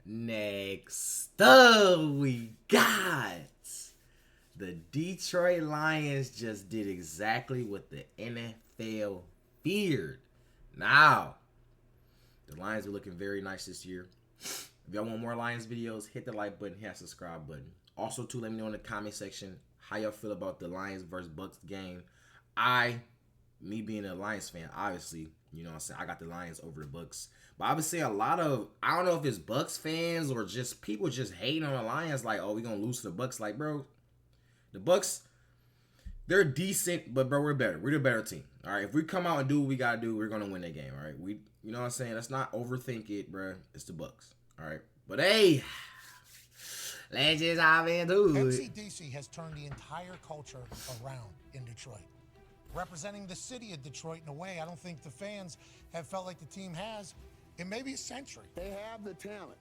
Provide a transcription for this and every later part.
Next up, we got the Detroit Lions just did exactly what the NFL feared. Now, the Lions are looking very nice this year. If y'all want more Lions videos, hit the like button, hit that subscribe button. Also, too, let me know in the comment section how y'all feel about the Lions versus Bucks game. Me being a Lions fan, obviously, you know what I'm saying, I got the Lions over the Bucks. But I've been seeing a lot of, I don't know if it's Bucks fans or just people just hating on the Lions, like, oh, we gonna lose to the Bucks. Like, bro, the Bucks, they're decent, but bro, we're better. We're the better team. All right, if we come out and do what we gotta do, we're gonna win that game. All right, you know what I'm saying? Let's not overthink it, bro. It's the Bucks. All right, but hey, let's just hop into it. MCDC has turned the entire culture around in Detroit, representing the city of Detroit in a way I don't think the fans have felt like the team has in maybe a century. They have the talent,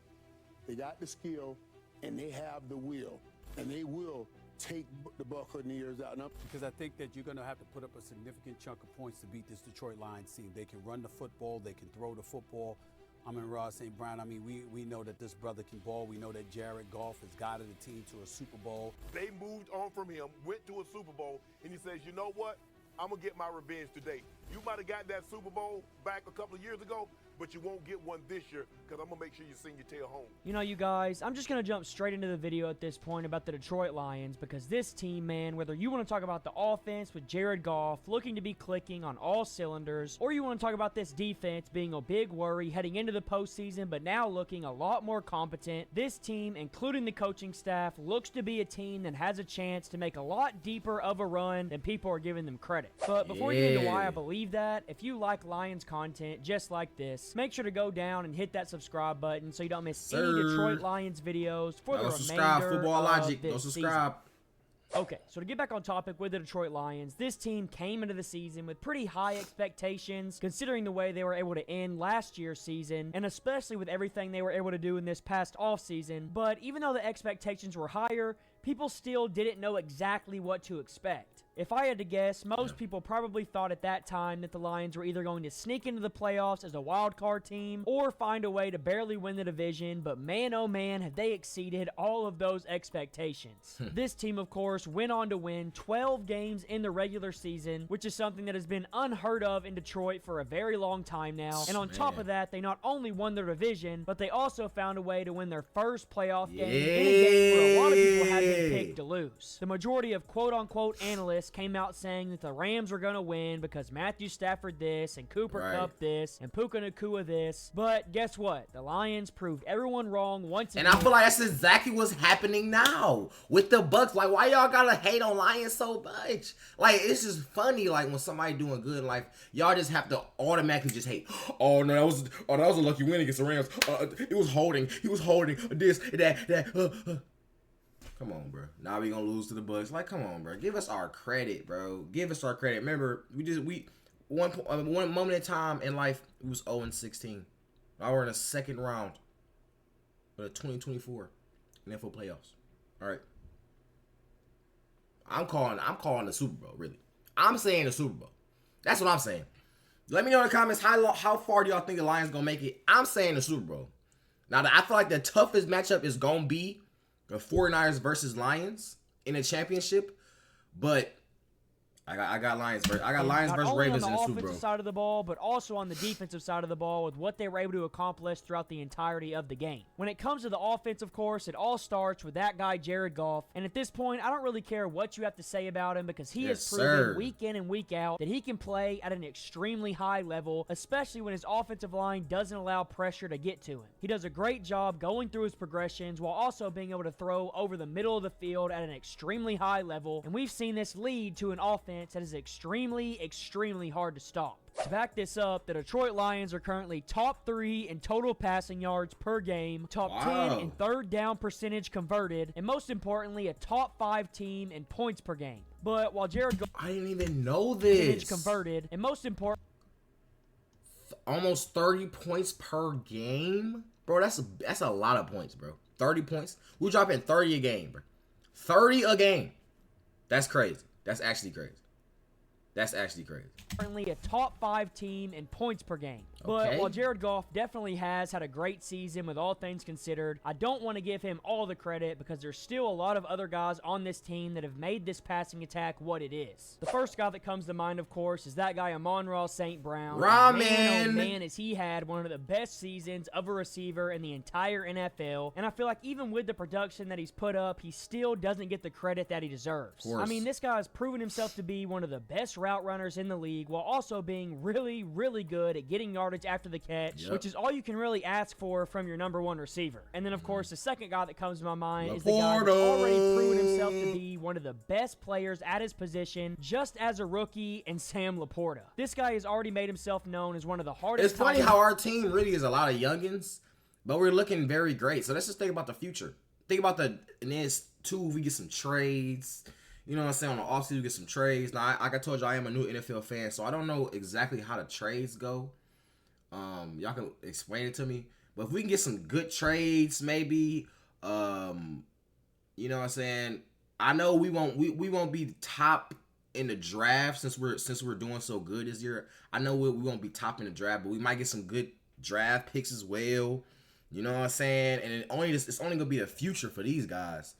they got the skill, and they have the will, and they will take the Buccaneers out. Because I think that you're going to have to put up a significant chunk of points to beat this Detroit Lions team. They can run the football, they can throw the football. Amon-Ra St. Brown, I mean, we know that this brother can ball. We know that Jared Goff has guided the team to a Super Bowl. They moved on from him, went to a Super Bowl, and he says, you know what? I'm going to get my revenge today. You might have got that Super Bowl back a couple of years ago, but you won't get one this year because I'm going to make sure you sing your tail home. You know, you guys, I'm just going to jump straight into the video at this point about the Detroit Lions because this team, man, whether you want to talk about the offense with Jared Goff looking to be clicking on all cylinders, or you want to talk about this defense being a big worry heading into the postseason, but now looking a lot more competent, this team, including the coaching staff, looks to be a team that has a chance to make a lot deeper of a run than people are giving them credit. But before we get into why I believe that, if you like Lions content just like this, make sure to go down and hit that subscribe button so you don't miss any Detroit Lions videos for the remainder Football Logic. of this subscribe. Season. Okay, so to get back on topic with the Detroit Lions, this team came into the season with pretty high expectations considering the way they were able to end last year's season, and especially with everything they were able to do in this past offseason. But even though the expectations were higher, people still didn't know exactly what to expect. If I had to guess, most people probably thought at that time that the Lions were either going to sneak into the playoffs as a wild card team or find a way to barely win the division, but man oh man have they exceeded all of those expectations. This team, of course, went on to win 12 games in the regular season, which is something that has been unheard of in Detroit for a very long time now. And on top of that, they not only won their division, but they also found a way to win their first playoff game in a game where a lot of people had been picked to lose. The majority of quote-unquote analysts came out saying that the Rams were going to win because Matthew Stafford this and Cooper Kupp this and Puka Nacua this. But guess what? The Lions proved everyone wrong once again. And I feel like that's exactly what's happening now with the Bucks. Like, why y'all gotta hate on Lions so much? Like, it's just funny. Like, when somebody doing good in life, y'all just have to automatically just hate. Oh no, that was a lucky win against the Rams. It was holding. He was holding this, that. Come on, bro. Now we gonna lose to the Bucks. Like, come on, bro. Give us our credit, bro. Give us our credit. Remember, one moment in time in life, it was 0-16. Now we're in the second round of the 2024 NFL playoffs. All right. I'm calling the Super Bowl. Really, I'm saying the Super Bowl. That's what I'm saying. Let me know in the comments how far do y'all think the Lions gonna make it. I'm saying the Super Bowl. Now, I feel like the toughest matchup is gonna be the 49ers versus Lions in a championship, but I got Lions versus Ravens in the Super Bowl. Not only on the offensive side of the ball, but also on the defensive side of the ball with what they were able to accomplish throughout the entirety of the game. When it comes to the offense, of course, it all starts with that guy, Jared Goff. And at this point, I don't really care what you have to say about him because he has proven week in and week out that he can play at an extremely high level, especially when his offensive line doesn't allow pressure to get to him. He does a great job going through his progressions while also being able to throw over the middle of the field at an extremely high level. And we've seen this lead to an offense that is extremely, extremely hard to stop. To back this up, the Detroit Lions are currently top 3 in total passing yards per game, top 10 in third down percentage converted, and most importantly, a top 5 team in points per game. But while Jared Goff, I didn't even know this. Converted, and most important, almost 30 points per game, bro. That's a lot of points, bro. 30 points. We're dropping 30 a game, bro. 30 a game. That's crazy. That's actually crazy. That's actually crazy. Currently a top 5 team in points per game. But Okay. while Jared Goff definitely has had a great season with all things considered, I don't want to give him all the credit because there's still a lot of other guys on this team that have made this passing attack what it is. The first guy that comes to mind, of course, is that guy Amon-Ra St. Brown. Ramen. Man, oh man, has he had one of the best seasons of a receiver in the entire NFL. And I feel like even with the production that he's put up, he still doesn't get the credit that he deserves. Of course. I mean, this guy has proven himself to be one of the best route runners in the league while also being really, really good at getting yardage after the catch, Yep. which is all you can really ask for from your number one receiver. And then, of course, the second guy that comes to my mind is the guy that's already proven himself to be one of the best players at his position just as a rookie, and Sam Laporta. This guy has already made himself known as one of the hardest. It's funny how our team really is a lot of youngins, but we're looking very great. So let's just think about the future. Think about and then we get some trades. You know what I'm saying? On the offseason, we get some trades. Now, like I told you, I am a new NFL fan, so I don't know exactly how the trades go. Y'all can explain it to me. But if we can get some good trades, maybe, you know what I'm saying? I know we won't be top in the draft since we're doing so good this year. I know we won't be top in the draft, but we might get some good draft picks as well. You know what I'm saying? And it's only gonna be the future for these guys.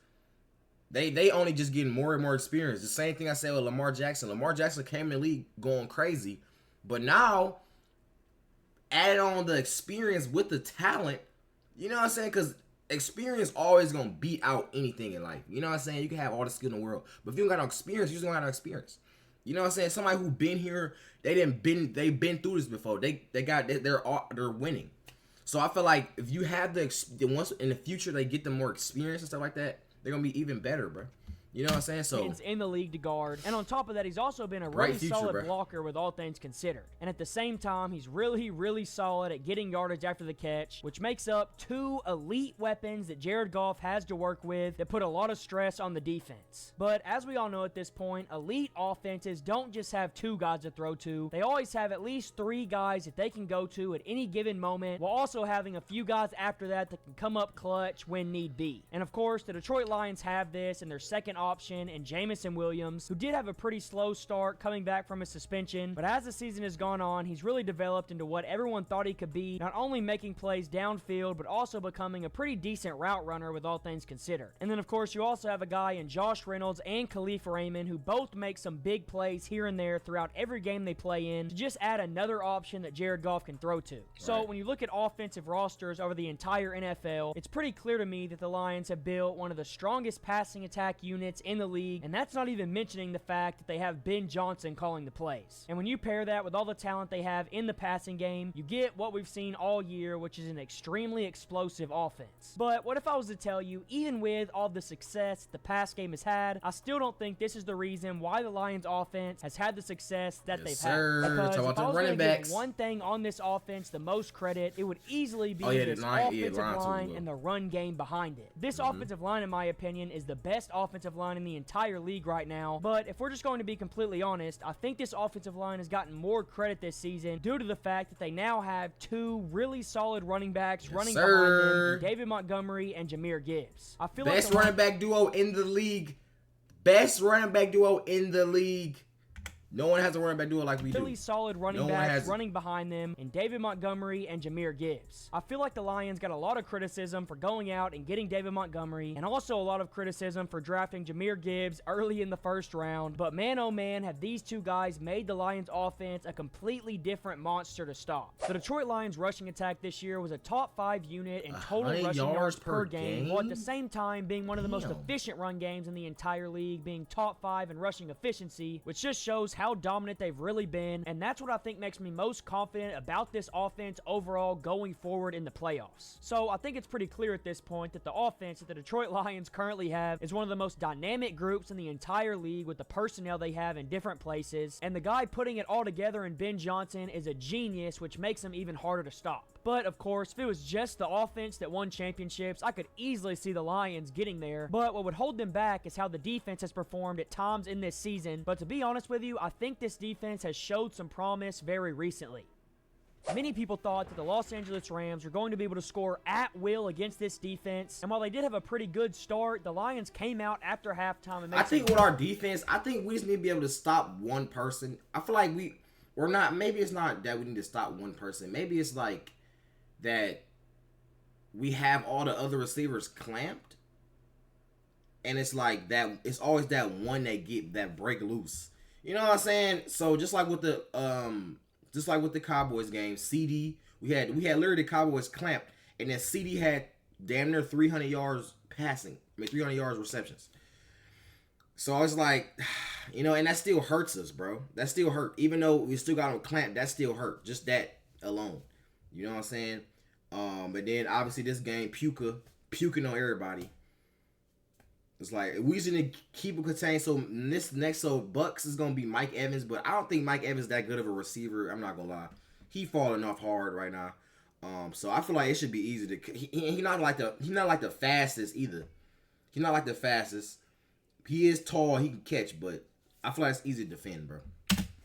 They only just getting more and more experience. The same thing I said with Lamar Jackson. Lamar Jackson came in the league going crazy, but now added on the experience with the talent. You know what I'm saying? Because experience always gonna beat out anything in life. You know what I'm saying? You can have all the skill in the world, but if you don't got no experience, you just don't have no experience. You know what I'm saying? Somebody who been here, they've been through this before. They're winning. So I feel like if you have once in the future they get them more experience and stuff like that, they're gonna be even better, bro. You know what I'm saying? So He's in the league to guard. And on top of that, he's also been a Bright really future, solid bruh. blocker with all things considered. And at the same time, he's really, really solid at getting yardage after the catch, which makes up 2 elite weapons that Jared Goff has to work with that put a lot of stress on the defense. But as we all know at this point, elite offenses don't just have 2 guys to throw to. They always have at least 3 guys that they can go to at any given moment, while also having a few guys after that that can come up clutch when need be. And of course, the Detroit Lions have this in their second option in Jamison Williams, who did have a pretty slow start coming back from his suspension, but as the season has gone on, he's really developed into what everyone thought he could be, not only making plays downfield, but also becoming a pretty decent route runner with all things considered. And then of course, you also have a guy in Josh Reynolds and Khalif Raymond who both make some big plays here and there throughout every game they play in to just add another option that Jared Goff can throw to. So Right. when you look at offensive rosters over the entire NFL, it's pretty clear to me that the Lions have built one of the strongest passing attack units in the league, and that's not even mentioning the fact that they have Ben Johnson calling the plays. And when you pair that with all the talent they have in the passing game, you get what we've seen all year, which is an extremely explosive offense. But what if I was to tell you, even with all the success the pass game has had, I still don't think this is the reason why the Lions offense has had the success that Yes, they've sir. had. Because Talk if about the I was running gonna give backs. one thing on this offense the most credit, it would easily be Oh, yeah, the this line- yeah, offensive line too, line Will. and the run game behind it. This Mm-hmm. offensive line, in my opinion, is the best offensive line in the entire league right now. But if we're just going to be completely honest, I think this offensive line has gotten more credit this season due to the fact that they now have 2 really solid running backs running behind sir. them, David Montgomery and Jameer Gibbs. I feel best like the running back duo in the league. Best running back duo in the league. No one has a running back duo like we do. really solid running No one backs has it. running behind them in David Montgomery and Jameer Gibbs. I feel like the Lions got a lot of criticism for going out and getting David Montgomery, and also a lot of criticism for drafting Jameer Gibbs early in the first round. But man, oh man, have these 2 guys made the Lions offense a completely different monster to stop. The Detroit Lions rushing attack this year was a top 5 unit in total 100 rushing yards yards per per game, while at the game? same time being one of the most Damn. efficient run games in the entire league, being top 5 in rushing efficiency, which just shows how dominant they've really been, and that's what I think makes me most confident about this offense overall going forward in the playoffs. So I think it's pretty clear at this point that the offense that the Detroit Lions currently have is one of the most dynamic groups in the entire league with the personnel they have in different places, and the guy putting it all together in Ben Johnson is a genius, which makes him even harder to stop. But of course, if it was just the offense that won championships, I could easily see the Lions getting there. But what would hold them back is how the defense has performed at times in this season. But to be honest with you, I think this defense has showed some promise very recently. Many people thought that the Los Angeles Rams were going to be able to score at will against this defense, and while they did have a pretty good start, the Lions came out after halftime and made I think with our defense, I think we just need to be able to stop one person. I feel like we're not, maybe it's not that we need to stop one person. Maybe it's like that we have all the other receivers clamped, and it's like that, it's always that one that break loose. You know what I'm saying? So just like with the Cowboys game, CD, we had literally the Cowboys clamped, and then CD had damn near 300 yards passing. 300 yards receptions. So I was like, and that still hurts us, bro. That still hurt. Even though we still got them clamped, that still hurt. Just that alone. You know what I'm saying? But then obviously this game, puking on everybody. It's like we just need to keep it contained. So Bucks is gonna be Mike Evans, but I don't think Mike Evans is that good of a receiver. I'm not gonna lie, he falling off hard right now. So I feel like it should be easy to. He's not like the fastest either. He's not like the fastest. He is tall, he can catch, but I feel like it's easy to defend, bro.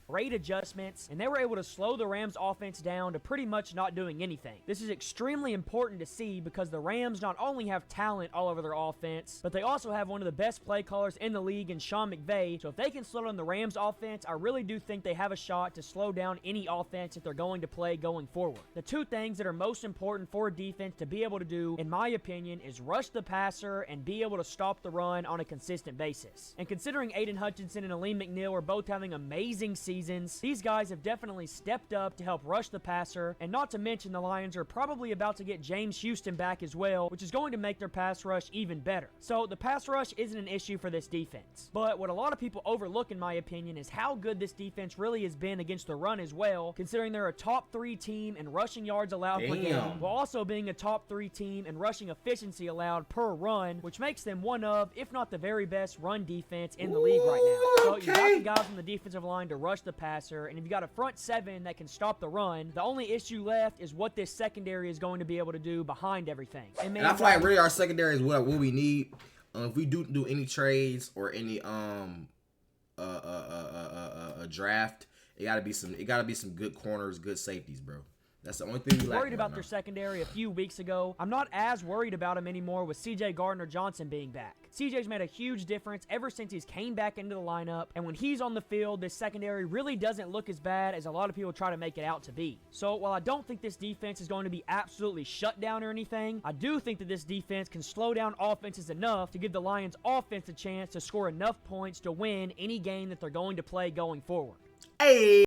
Great adjustments, and they were able to slow the Rams offense down to pretty much not doing anything. This is extremely important to see because the Rams not only have talent all over their offense, but they also have one of the best play callers in the league in Sean McVay. So if they can slow down the Rams offense, I really do think they have a shot to slow down any offense that they're going to play going forward. The two things that are most important for a defense to be able to do, in my opinion, is rush the passer and be able to stop the run on a consistent basis. And considering Aiden Hutchinson and Aleem McNeil are both having amazing seasons, these guys have definitely stepped up to help rush the passer, and not to mention the Lions are probably about to get James Houston back as well, which is going to make their pass rush even better. So the pass rush isn't an issue for this defense. But what a lot of people overlook, in my opinion, is how good this defense really has been against the run as well, considering they're a top 3 team in rushing yards allowed per game, while also being a top 3 team in rushing efficiency allowed per run, which makes them one of, if not the very best run defense in the league right now. So you got the guys on the defensive line to rush the passer, and if you got a front 7 that can stop the run, the only issue left is what this secondary is going to be able to do behind everything. And I feel like really our secondary is what we need. If we do any trades or any draft, it gotta be some good corners, good safeties, bro. That's the only thing we lack. Worried about their secondary a few weeks ago. I'm not as worried about him anymore with CJ Gardner-Johnson being back. CJ's made a huge difference ever since he's came back into the lineup, and when he's on the field, this secondary really doesn't look as bad as a lot of people try to make it out to be. So while I don't think this defense is going to be absolutely shut down or anything, I do think that this defense can slow down offenses enough to give the Lions offense a chance to score enough points to win any game that they're going to play going forward. Hey!